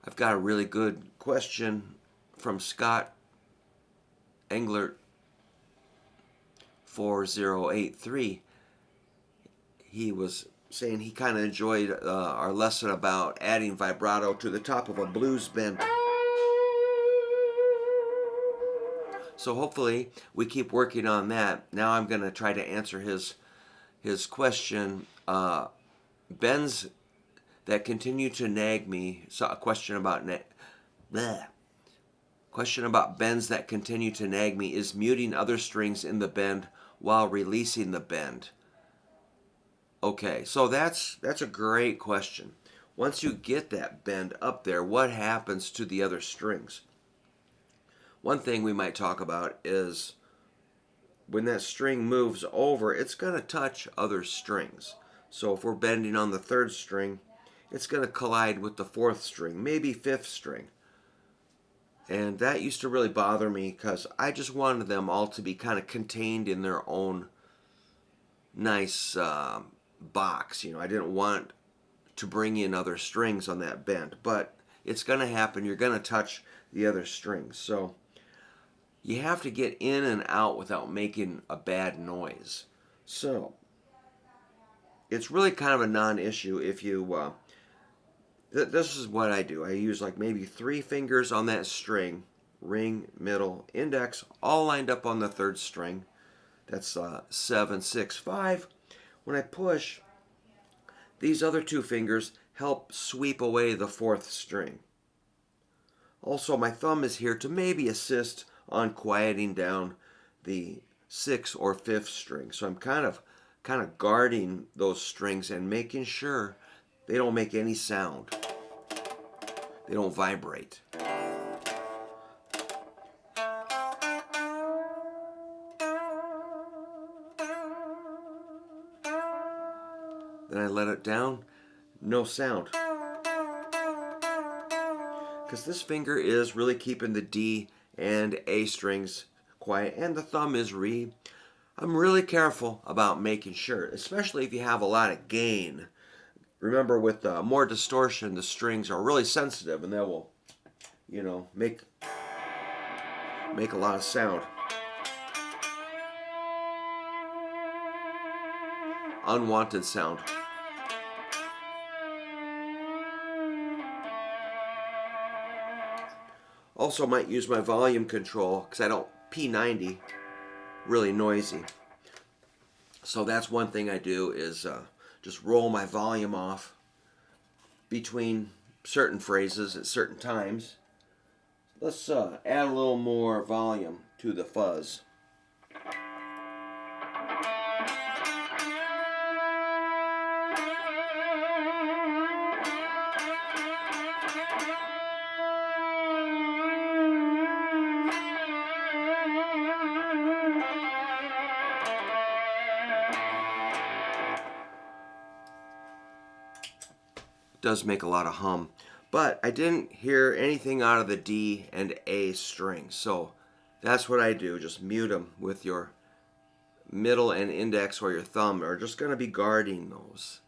I've got a really good question from Scott Englert 4083. He was saying he kind of enjoyed our lesson about adding vibrato to the top of a blues bend. So hopefully we keep working on that. Now I'm going to try to answer his question. Bends that continue to nag me. So a question about question about bends that continue to nag me is muting other strings in the bend while releasing the bend. Okay, so that's a great question. Once you get that bend up there, what happens to the other strings? One thing we might talk about is when that string moves over, it's going to touch other strings. So if we're bending on the third string, it's going to collide with the fourth string, maybe fifth string. And that used to really bother me because I just wanted them all to be kind of contained in their own nice box. I didn't want to bring in other strings on that bend, but it's going to happen. You're going to touch the other strings. So you have to get in and out without making a bad noise. So it's really kind of a non-issue if you this is what I do. I use like maybe 3 fingers on that string, ring, middle, index, all lined up on the third string. That's 7, 6, 5. When I push, these other 2 fingers help sweep away the fourth string. Also, my thumb is here to maybe assist on quieting down the 6th or 5th string. So I'm kind of guarding those strings and making sure they don't make any sound. They don't vibrate. Then I let it down, no sound. Because this finger is really keeping the D and A strings quiet, and the thumb is re. I'm really careful about making sure, especially if you have a lot of gain. Remember, with more distortion, the strings are really sensitive, and they will, make a lot of sound. Unwanted sound. Also might use my volume control because I don't P90, really noisy. So that's one thing I do is just roll my volume off between certain phrases at certain times. Let's add a little more volume to the fuzz. Does make a lot of hum, but I didn't hear anything out of the D and A strings, so that's what I do. Just mute them with your middle and index or your thumb, are just going to be guarding those.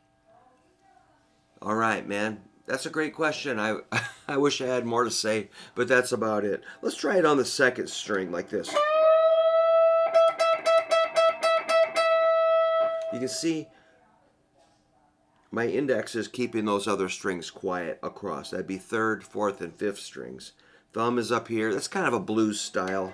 All right, man, that's a great question. I wish I had more to say, but that's about it. Let's try it on the second string like this. You can see my index is keeping those other strings quiet across. That'd be 3rd, 4th, and 5th strings. Thumb is up here. That's kind of a blues style.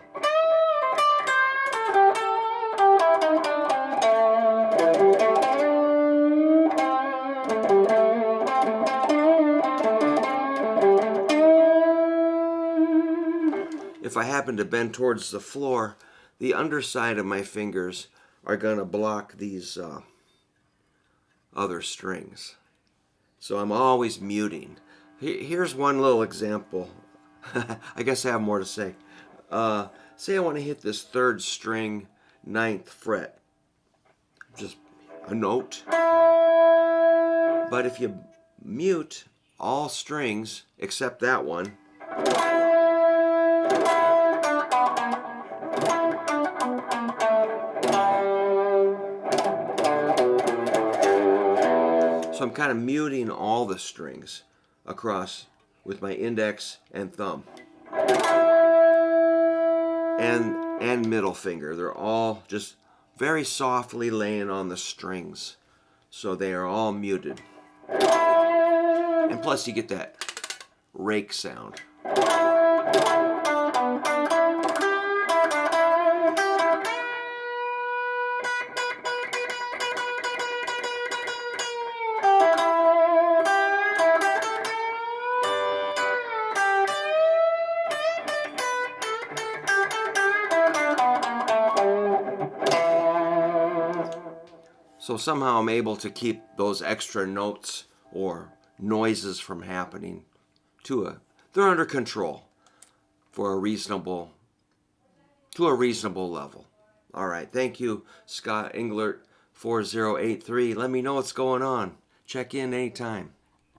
If I happen to bend towards the floor, the underside of my fingers are going to block these other strings. So I'm always muting. Here's one little example. I guess I have more to say. Say I want to hit this 3rd string, 9th fret. Just a note. But if you mute all strings except that one, so I'm kind of muting all the strings across with my index and thumb. And middle finger. They're all just very softly laying on the strings. So they are all muted. And plus you get that rake sound. So somehow I'm able to keep those extra notes or noises from happening they're under control for to a reasonable level. All right, thank you, Scott Englert 4083. Let me know what's going on. Check in anytime.